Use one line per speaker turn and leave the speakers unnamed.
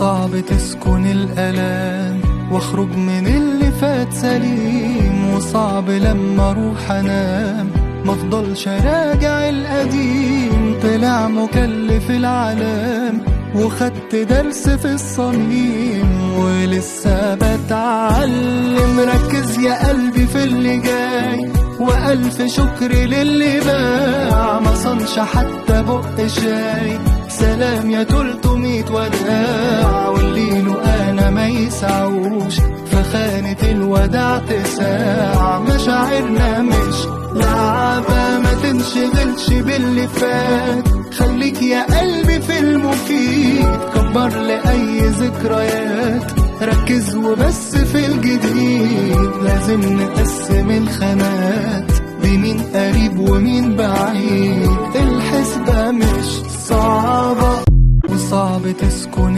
وصعب تسكن الألام، واخرج من اللي فات سليم. وصعب لما اروح انام مفضلش راجع القديم. طلع مكلف العالم وخدت درس في الصميم، ولسه بتعلم. ركز يا قلبي في اللي جاي، وألف شكر للي باع ما صنش حتى بق شاي. سلام يا 300 وداع، واللي له أنا ما يسعوش فخانة الوداع تساع. مشاعرنا مش لعبة، ما تنشغلش باللي فات. خليك يا قلبي في المفيد، كبر لأي ذكريات. ركز وبس في الجديد، لازم نقسم الخانات بمين قريب ومين بعيد. الحسبة مش صعبة وصعب تسكن